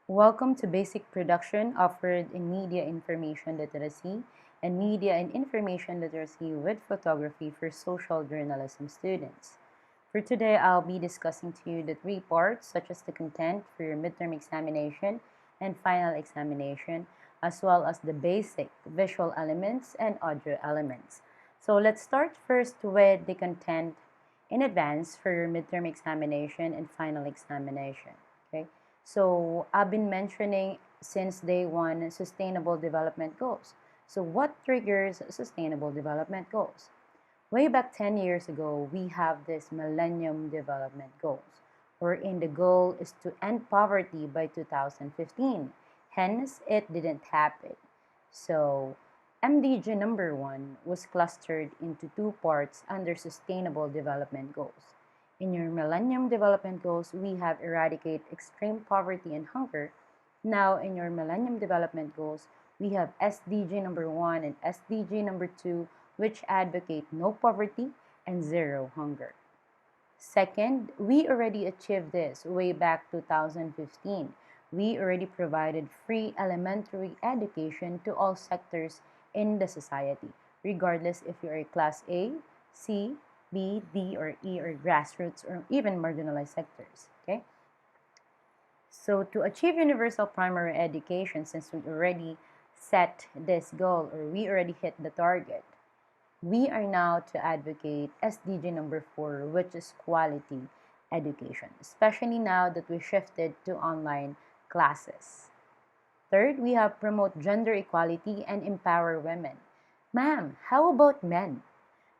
Welcome to Basic Production offered in Media Information Literacy and Media and Information Literacy with Photography for social journalism students. For today, I'll be discussing to you the three parts such as the content for your midterm examination and final examination, as well as the basic visual elements and audio elements. So let's start first with the content in advance for your midterm examination and final examination. Okay. So I've been mentioning since day one sustainable development goals. So what triggers sustainable development goals? Way back 10 years ago, we have this Millennium Development Goals, wherein the goal is to end poverty by 2015. Hence, it didn't happen. So MDG number 1 was clustered into two parts under Sustainable Development Goals. In your Millennium Development Goals, we have eradicate extreme poverty and hunger. Now, in your Millennium Development Goals, we have SDG number 1 and SDG number 2, which advocate no poverty and zero hunger. Second, we already achieved this way back 2015. We already provided free elementary education to all sectors in the society, regardless if you're a Class A, C, B, D, or E, or grassroots, or even marginalized sectors. Okay? So to achieve universal primary education, since we already set this goal or we already hit the target, we are now to advocate SDG number 4, which is quality education, especially now that we shifted to online classes. Third, we have promote gender equality and empower women. Ma'am, how about men?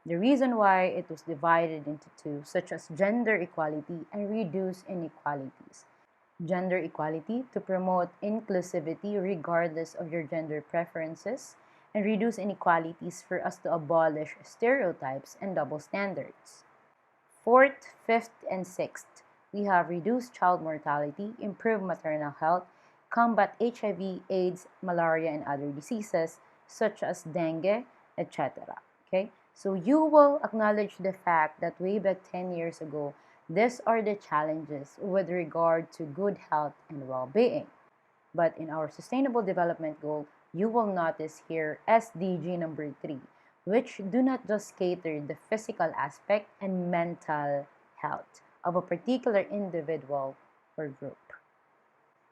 The reason why it was divided into two, such as gender equality and reduce inequalities. Gender equality to promote inclusivity regardless of your gender preferences, and reduce inequalities for us to abolish stereotypes and double standards. Fourth, fifth, and sixth, we have reduced child mortality, improve maternal health, combat HIV, AIDS, malaria, and other diseases such as dengue, etc. Okay? So you will acknowledge the fact that way back 10 years ago, these are the challenges with regard to good health and well-being. But in our Sustainable Development Goal, you will notice here SDG number 3, which do not just cater the physical aspect and mental health of a particular individual or group.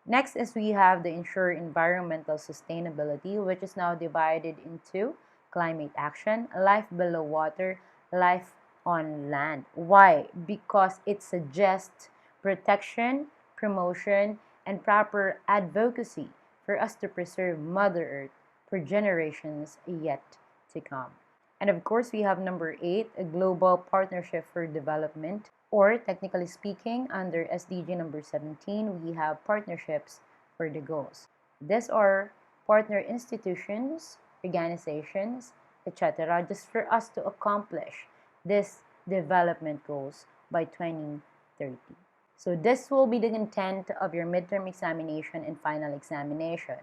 Next is we have the ensure environmental sustainability, which is now divided into climate action, life below water, life on land. Why? Because it suggests protection, promotion, and proper advocacy for us to preserve Mother Earth for generations yet to come. And of course, we have number 8, a global partnership for development, or technically speaking, under SDG number 17, we have partnerships for the goals. These are partner institutions, organizations, etc., just for us to accomplish these development goals by 2030. So this will be the content of your midterm examination and final examination.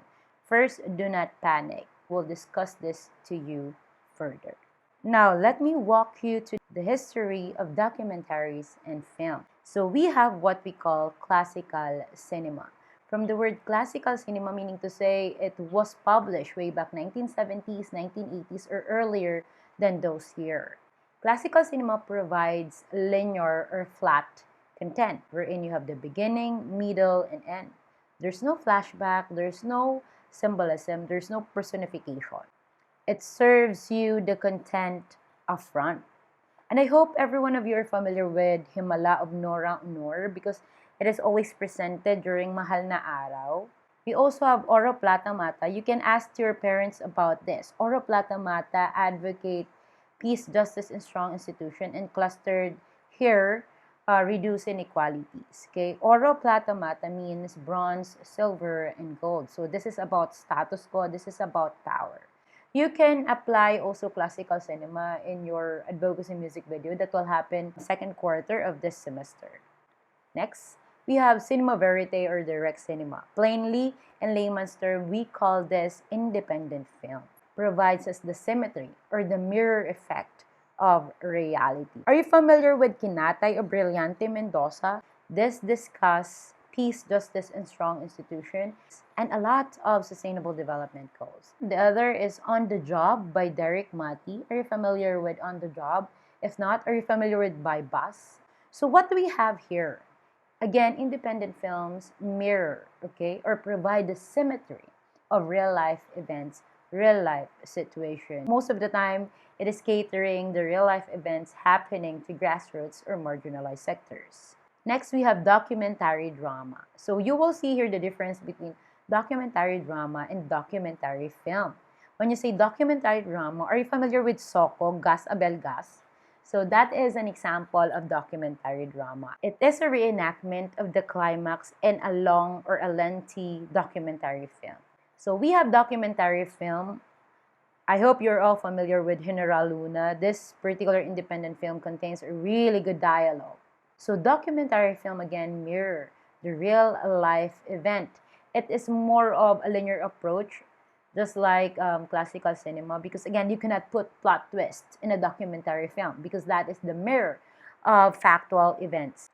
First, do not panic. We'll discuss this to you further. Now, let me walk you to the history of documentaries and film. So we have what we call classical cinema. From the word classical cinema, meaning to say it was published way back 1970s, 1980s, or earlier than those here. Classical cinema provides linear or flat content, wherein you have the beginning, middle, and end. There's no flashback, there's no symbolism, there's no personification. It serves you the content upfront. And I hope every one of you are familiar with Himala of Nora Honor because it is always presented during Mahal na Araw. We also have Oro Plata Mata. You can ask your parents about this. Oro Plata Mata advocate peace, justice, and strong institution, and clustered here reduce inequalities. Okay, Oro Plata Mata means bronze, silver, and gold. So this is about status quo. This is about power. You can apply also classical cinema in your advocacy music video that will happen second quarter of this semester. Next, we have cinema verite or direct cinema. Plainly, in layman's term, we call this independent film. Provides us the symmetry or the mirror effect of reality. Are you familiar with Kinatay o Brillante Mendoza? This discuss peace, justice, and strong institutions, and a lot of sustainable development goals. The other is On the Job by Derek Mati. Are you familiar with On the Job? If not, are you familiar with By Bus? So what do we have here? Again, independent films mirror, okay, or provide the symmetry of real life events, real life situation. Most of the time, it is catering the real life events happening to grassroots or marginalized sectors. Next, we have documentary drama. So you will see here the difference between documentary drama and documentary film. When you say documentary drama, are you familiar with Soko, Gas Abel Gas? So that is an example of documentary drama. It is a reenactment of the climax in a long or a lengthy documentary film. So we have documentary film. I hope you're all familiar with General Luna. This particular independent film contains a really good dialogue. So documentary film again mirror the real life event. It is more of a linear approach, just like classical cinema, because again, you cannot put plot twists in a documentary film because that is the mirror of factual events.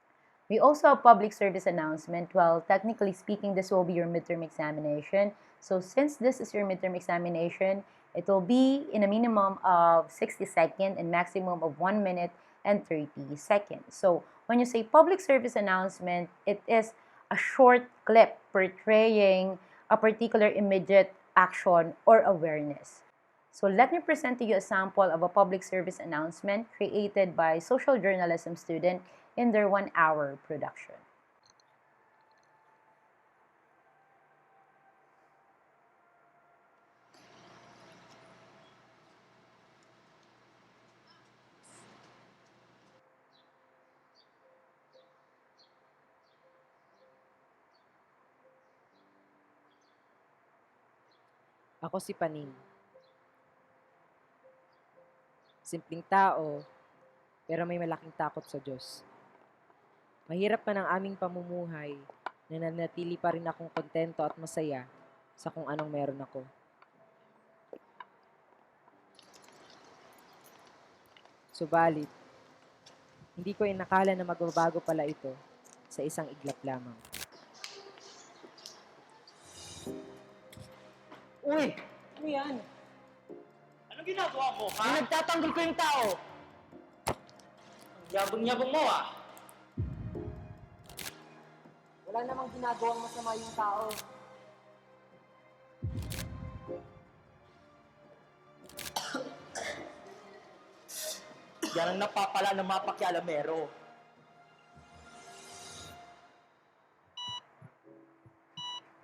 We also have public service announcement. Well, technically speaking, this will be your midterm examination. So since this is your midterm examination, it will be in a minimum of 60 seconds and maximum of 1 minute and 30 seconds. So when you say public service announcement, it is a short clip portraying a particular immediate action or awareness. So let me present to you a sample of a public service announcement created by social journalism student in their 1-hour production. Ako si Paning. Simpleng tao, pero may malaking takot sa Diyos. Mahirap man ang aming pamumuhay, nananatili pa rin akong kontento at masaya sa kung anong meron ako. Subalit, hindi ko inakala na magbabago pala ito sa isang iglap lamang. Uy! Ano yan? Anong ginagawa mo, ha? Nagtatanggol ko yung tao! Ang yabang-yabang mo, ah! Wala namang ginagawang masama yung tao. Yan ang napapala ng mga pakyalamero.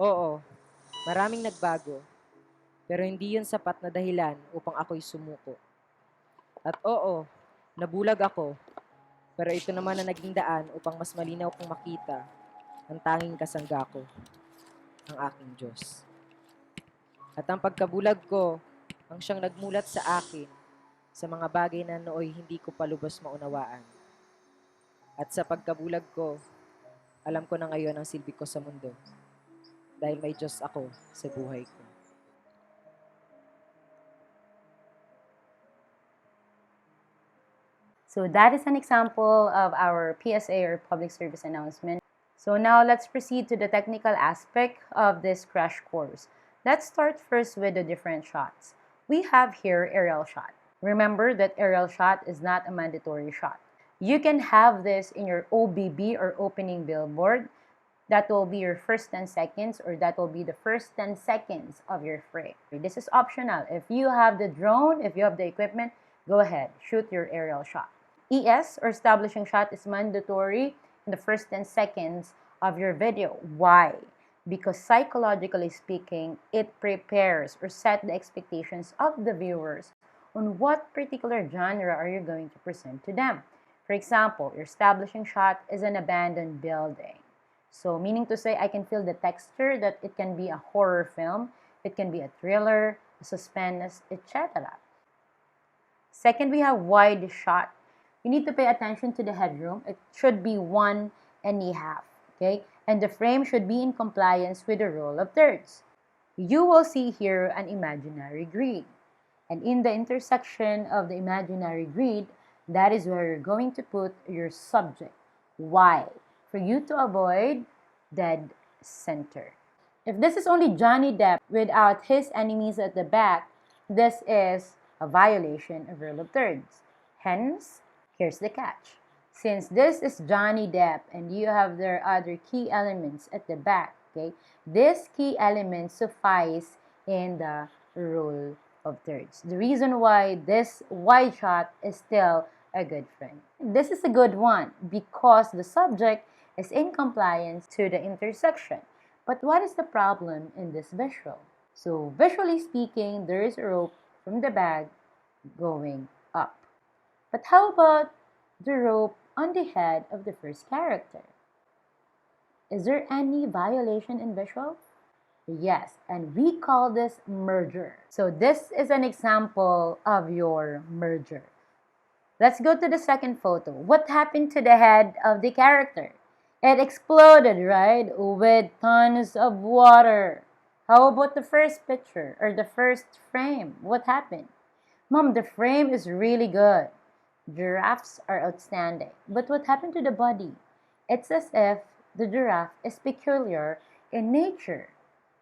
Oo, maraming nagbago, pero hindi yun sapat na dahilan upang ako'y sumuko. At oo, nabulag ako, pero ito naman ang naging daan upang mas malinaw kong makita ang tanging kasangga ko, ang aking Diyos. At ang pagkabulag ko, ang siyang nagmulat sa akin sa mga bagay na nooy hindi ko palubos maunawaan. At sa pagkabulag ko, alam ko na ngayon ang silbi ko sa mundo dahil may Diyos ako sa buhay ko. So that is an example of our PSA or public service announcement. So now let's proceed to the technical aspect of this crash course. Let's start first with the different shots. We have here aerial shot. Remember that aerial shot is not a mandatory shot. You can have this in your OBB or opening billboard. That will be your first 10 seconds or that will be the first 10 seconds of your frame. This is optional. If you have the drone, if you have the equipment, go ahead, shoot your aerial shot. ES or establishing shot is mandatory in the first 10 seconds of your video. Why? Because psychologically speaking, it prepares or set the expectations of the viewers on what particular genre are you going to present to them. For example, your establishing shot is an abandoned building. So meaning to say, I can feel the texture that it can be a horror film, it can be a thriller, a suspense, etc. Second, we have wide shot. You need to pay attention to the headroom. It should be 1.5, okay? And the frame should be in compliance with the rule of thirds. You will see here an imaginary grid. And in the intersection of the imaginary grid, that is where you're going to put your subject. Why? For you to avoid dead center. If this is only Johnny Depp without his enemies at the back, this is a violation of rule of thirds. Hence, here's the catch. Since this is Johnny Depp and you have their other key elements at the back, okay, this key element suffice in the rule of thirds. The reason why this wide shot is still a good frame. This is a good one because the subject is in compliance to the intersection. But what is the problem in this visual? So visually speaking, there is a rope from the bag going up. But how about the rope on the head of the first character? Is there any violation in visual? Yes, and we call this merger. So this is an example of your merger. Let's go to the second photo. What happened to the head of the character? It exploded, right? With tons of water. How about the first picture or the first frame? What happened? Mom, the frame is really good. Giraffes are outstanding. But what happened to the body? It's as if the giraffe is peculiar in nature.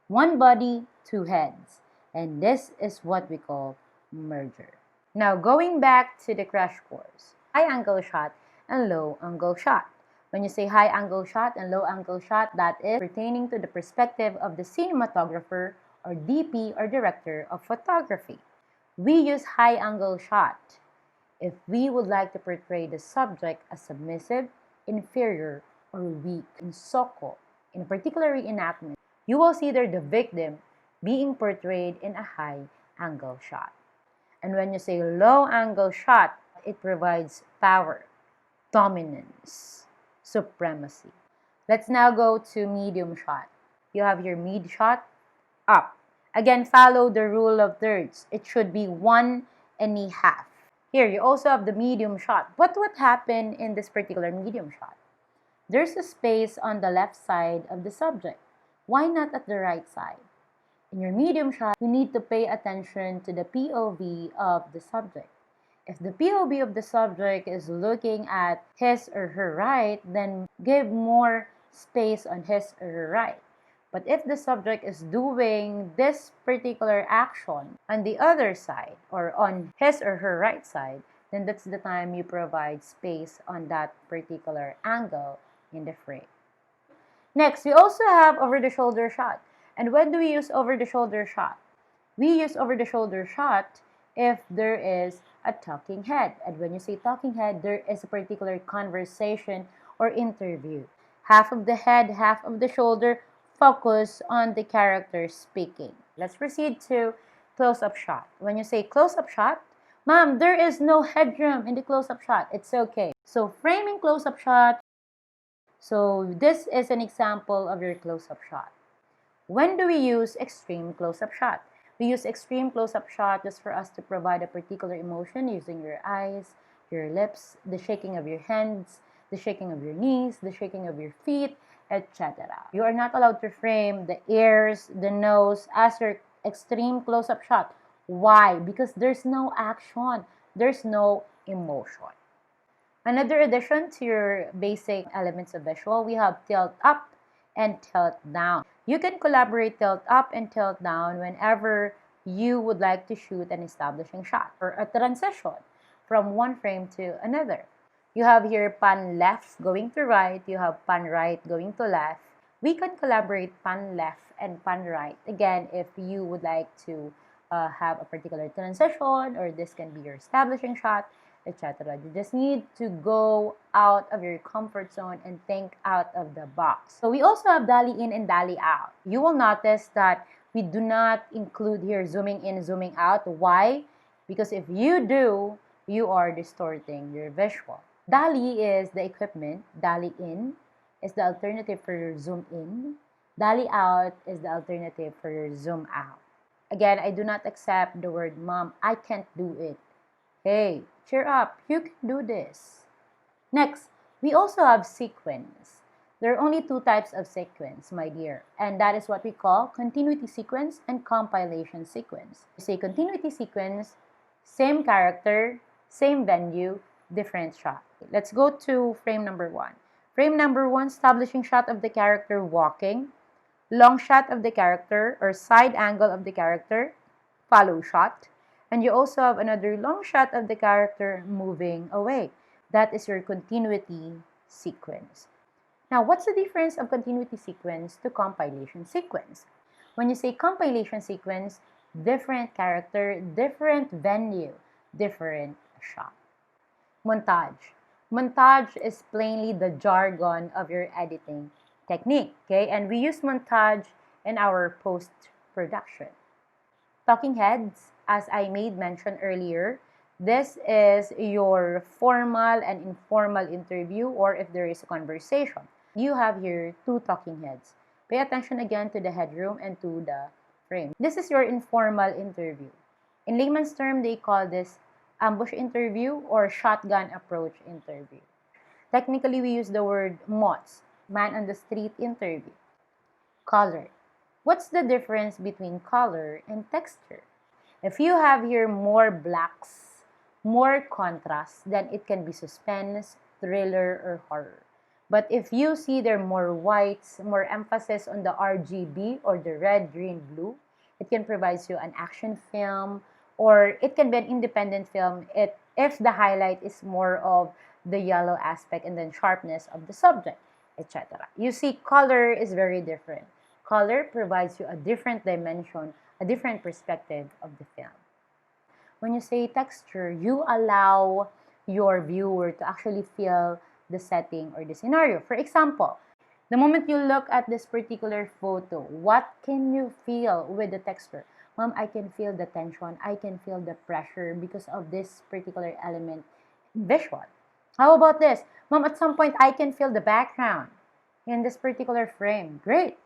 One body, two heads. And this is what we call merger. Now, going back to the crash course. High angle shot and low angle shot. When you say high angle shot and low angle shot, that is pertaining to the perspective of the cinematographer or DP or director of photography. We use high angle shot if we would like to portray the subject as submissive, inferior, or weak. In Soko, in a particular reenactment, you will see there the victim being portrayed in a high angle shot. And when you say low angle shot, it provides power, dominance, supremacy. Let's now go to medium shot. You have your mid shot, up. Again, follow the rule of thirds. It should be 1.5. Here, you also have the medium shot. But what happened in this particular medium shot? There's a space on the left side of the subject. Why not at the right side? In your medium shot, you need to pay attention to the POV of the subject. If the POV of the subject is looking at his or her right, then give more space on his or her right. But if the subject is doing this particular action on the other side or on his or her right side, then that's the time you provide space on that particular angle in the frame. Next, we also have over-the-shoulder shot. And when do we use over-the-shoulder shot? We use over-the-shoulder shot if there is a talking head. And when you say talking head, there is a particular conversation or interview. Half of the head, half of the shoulder, focus on the character speaking. Let's proceed to close-up shot. When you say close-up shot, Mom, there is no headroom in the close-up shot. It's okay. So framing close-up shot. So this is an example of your close-up shot. When do we use extreme close-up shot? We use extreme close-up shot just for us to provide a particular emotion using your eyes, your lips, the shaking of your hands, the shaking of your knees, the shaking of your feet, etc. You are not allowed to frame the ears, the nose as your extreme close-up shot. Why? Because there's no action, there's no emotion. Another addition to your basic elements of visual, we have tilt up and tilt down. You can collaborate tilt up and tilt down whenever you would like to shoot an establishing shot or a transition from one frame to another. You have here pan left going to right, you have pan right going to left. We can collaborate pan left and pan right, again, if you would like to have a particular transition, or this can be your establishing shot, etc. You just need to go out of your comfort zone and think out of the box. So we also have dali in and dali out. You will notice that we do not include here zooming in, zooming out. Why? Because if you do, you are distorting your visual. Dali is the equipment. Dali in is the alternative for your zoom in. Dali out is the alternative for your zoom out. Again, I do not accept the word, Mom, I can't do it. Hey, cheer up, you can do this. Next, we also have sequence. There are only two types of sequence, my dear, and that is what we call continuity sequence and compilation sequence. We say continuity sequence, same character, same venue, different shot. Let's go to frame number 1. Frame number 1, establishing shot of the character walking, long shot of the character or side angle of the character, follow shot. And you also have another long shot of the character moving away. That is your continuity sequence. Now, what's the difference of continuity sequence to compilation sequence? When you say compilation sequence, different character, different venue, different shot. Montage. Montage is plainly the jargon of your editing technique, okay? And we use montage in our post-production. Talking heads, as I made mention earlier, this is your formal and informal interview, or if there is a conversation. You have here 2 talking heads. Pay attention again to the headroom and to the frame. This is your informal interview. In layman's term, they call this ambush interview or shotgun approach interview. Technically, we use the word MOTS, man on the street interview. Color. What's the difference between color and texture? If you have here more blacks, more contrast, then it can be suspense, thriller, or horror. But if you see there more whites, more emphasis on the RGB or the red, green, blue, it can provide you an action film, or it can be an independent film if the highlight is more of the yellow aspect and then sharpness of the subject, etc. You see, color is very different. Color provides you a different dimension, a different perspective of the film. When you say texture, you allow your viewer to actually feel the setting or the scenario. For example, the moment you look at this particular photo, what can you feel with the texture? Ma'am, I can feel the tension, I can feel the pressure because of this particular element visual. How about this? Ma'am, at some point, I can feel the background in this particular frame. Great.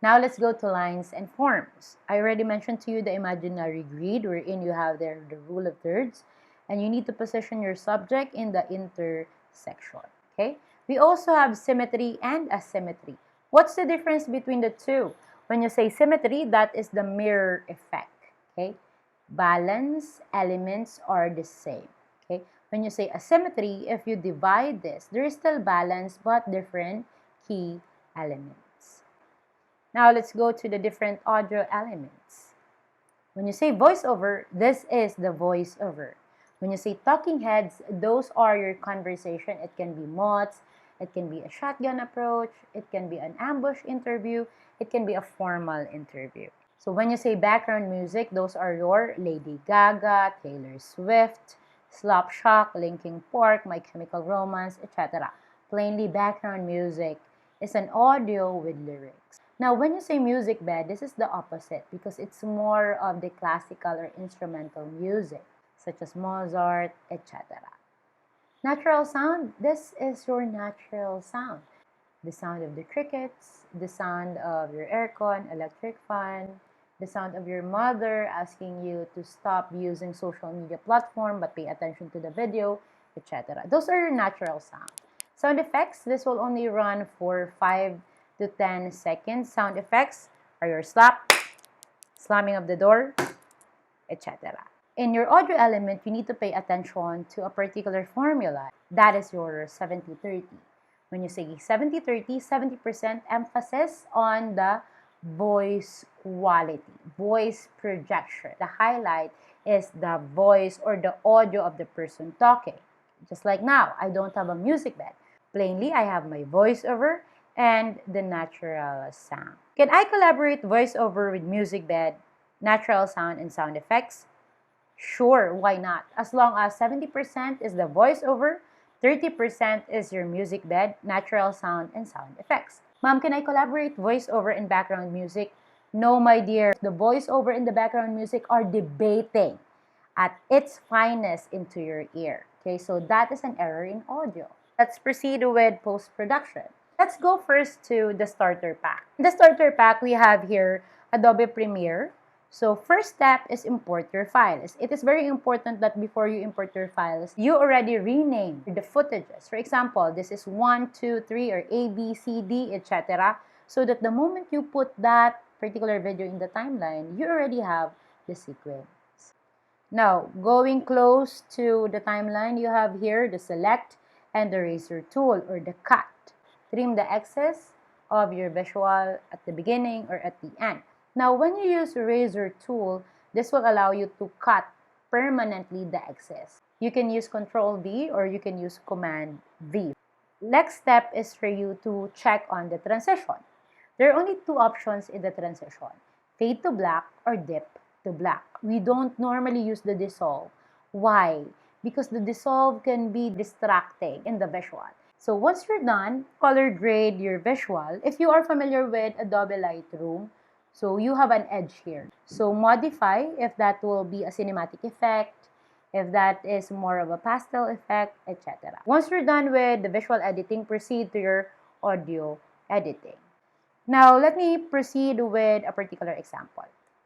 Now, let's go to lines and forms. I already mentioned to you the imaginary grid wherein you have there the rule of thirds, and you need to position your subject in the intersection. Okay? We also have symmetry and asymmetry. What's the difference between the two? When you say symmetry, that is the mirror effect. Okay? Balance elements are the same. Okay? When you say asymmetry, if you divide this, there is still balance but different key elements. Now, let's go to the different audio elements. When you say voiceover, this is the voiceover. When you say talking heads, those are your conversation. It can be mods, it can be a shotgun approach, it can be an ambush interview, it can be a formal interview. So when you say background music, those are your Lady Gaga, Taylor Swift, Slapshot, Linkin Park, My Chemical Romance, etc. Plainly, background music is an audio with lyrics. Now, when you say music bed, this is the opposite because it's more of the classical or instrumental music, such as Mozart, etc. Natural sound, this is your natural sound. The sound of the crickets, the sound of your aircon, electric fan, the sound of your mother asking you to stop using social media platform but pay attention to the video, etc. Those are your natural sound. Sound effects, this will only run for 5 to 10 seconds. Sound effects are your slap, slamming of the door, etc. In your audio element, you need to pay attention to a particular formula. That is your 70-30. When you say 70-30, 70% emphasis on the voice quality, voice projection. The highlight is the voice or the audio of the person talking. Just like now, I don't have a music bed. Plainly, I have my voiceover and the natural sound. Can I collaborate voiceover with music bed, natural sound, and sound effects? Sure, why not? As long as 70% is the voiceover, 30% is your music bed, natural sound, and sound effects. Ma'am, can I collaborate voiceover and background music? No, my dear. The voiceover and the background music are debating at its finest into your ear. Okay, so that is an error in audio. Let's proceed with post-production. Let's go first to the starter pack. In the starter pack, we have here Adobe Premiere. So first step is import your files. It is very important that before you import your files, you already rename the footages. For example, this is 1, 2, 3, or A, B, C, D, etc. So that the moment you put that particular video in the timeline, you already have the sequence. Now, going close to the timeline, you have here the select and the razor tool or the cut. Trim the excess of your visual at the beginning or at the end. Now, when you use a razor tool, this will allow you to cut permanently the excess. You can use Control V or you can use Command V. Next step is for you to check on the transition. There are only two options in the transition: fade to black or dip to black. We don't normally use the dissolve. Why? Because the dissolve can be distracting in the visual. So once you're done, color grade your visual. If you are familiar with Adobe Lightroom, so you have an edge here. So modify if that will be a cinematic effect, if that is more of a pastel effect, etc. Once you're done with the visual editing, proceed to your audio editing. Now, let me proceed with a particular example.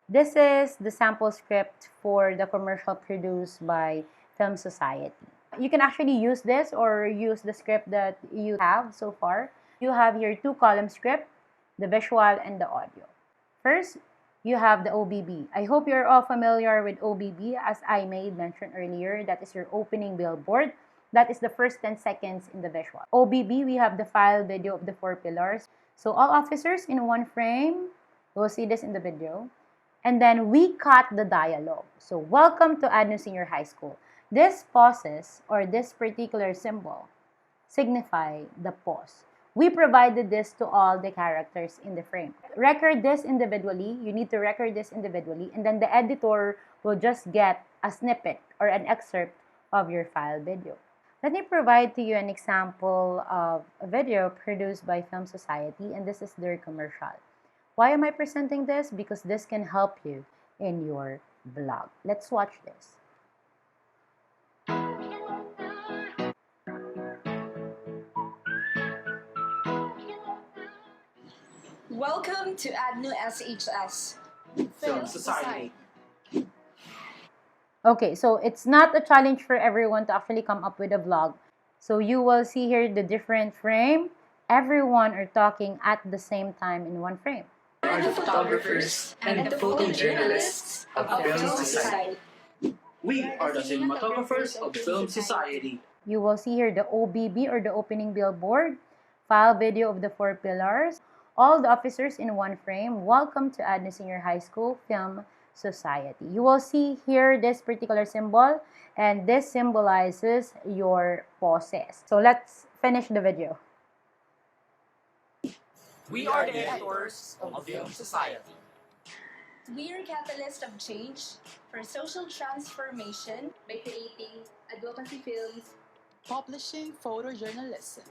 This is the sample script for the commercial produced by Film Society. You can actually use this or use the script that you have so far. You have your two-column script, the visual and the audio. First, you have the OBB. I hope you're all familiar with OBB. As I made mention earlier, that is your opening billboard. That is the first 10 seconds in the visual. OBB, we have the file video of the 4 pillars. So all officers in one frame. We'll see this in the video. And then we cut the dialogue. So welcome to ADNU Senior High School. This pauses or this particular symbol signify the pause. We provided this to all the characters in the frame. Record this individually. You need to record this individually. And then the editor will just get a snippet or an excerpt of your file video. Let me provide to you an example of a video produced by Film Society, and this is their commercial. Why am I presenting this? Because this can help you in your vlog. Let's watch this. Welcome to ADNU SHS Film Society. Okay, so it's not a challenge for everyone to actually come up with a vlog. So you will see here the different frame. Everyone are talking at the same time in one frame. Are the photographers and the photojournalists of Film Society. We are the cinematographers of Film Society. You will see here the OBB or the opening billboard, file video of the 4 pillars, all the officers in one frame. Welcome to ADNU Senior High School Film Society. You will see here this particular symbol, and this symbolizes your pauses. So let's finish the video. We are the editors of Film Society. We are catalyst of change for social transformation by creating advocacy films publishing photojournalism,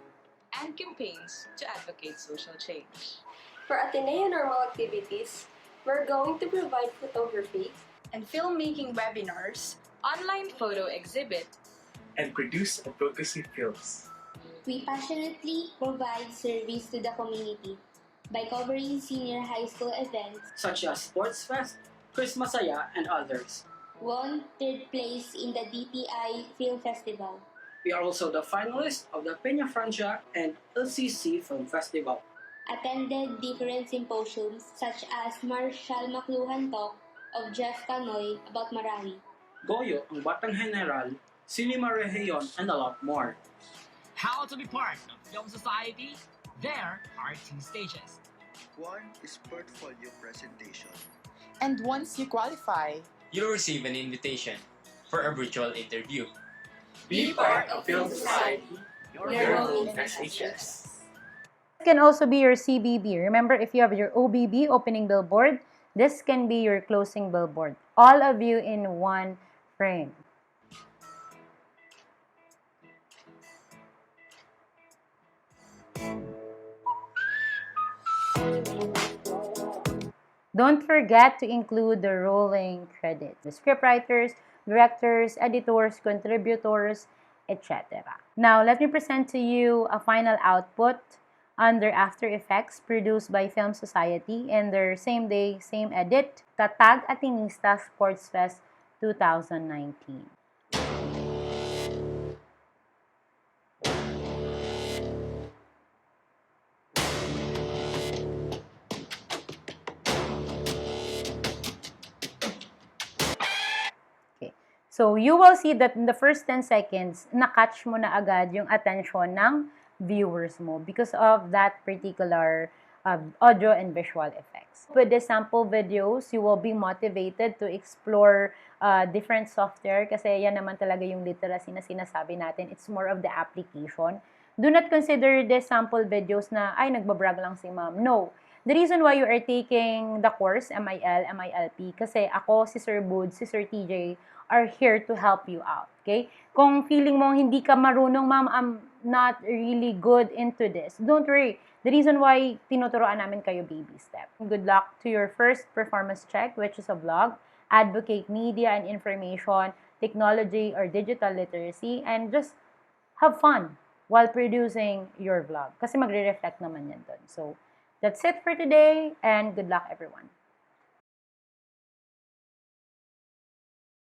and campaigns to advocate social change. For Ateneo normal activities, we're going to provide photography And filmmaking webinars, online photo exhibit, And produce advocacy films. We passionately provide service to the community by covering senior high school events, such as Sports Fest, Christmas Saya, and others. won third place in the DTI Film Festival, We are also the finalist of the Peña Francia and LCC Film Festival. attended different symposiums such as Marshall McLuhan Talk of Jeff Canoy about Marami, Goyo ang Batang General, Cinema Region, and a lot more. How to be part of Film Society? There are 2 stages. One is portfolio presentation. and once you qualify, You'll receive an invitation for a virtual interview. be part of Film Society, your role in SHS. This can also be your CBB. Remember, if you have your OBB, opening billboard, this can be your closing billboard. All of you in one frame. Don't forget to include the rolling credit. The scriptwriters, directors, editors, contributors, etc. Now, let me present to you a final output under After Effects produced by Film Society in their same day, same edit, Tatag Atenista Sports Fest 2019. So, you will see that in the first 10 seconds, na-catch mo na agad yung attention ng viewers mo because of that particular audio and visual effects. With the sample videos, you will be motivated to explore different software kasi yan naman talaga yung literacy na sinasabi natin. It's more of the application. Do not consider the sample videos na, ay, nagbabrag lang si ma'am. No. The reason why you are taking the course, MIL, MILP, kasi ako, si Sir Bud, si Sir TJ, are here to help you out. Okay? Kung feeling mo hindi ka marunong, ma'am, I'm not really good into this, don't worry. The reason why tinuturoan namin kayo baby step. Good luck to your first performance check, which is a vlog. Advocate media and information, technology or digital literacy, and just have fun while producing your vlog. Kasi magre-reflect naman yan dun. So, that's it for today, and good luck everyone.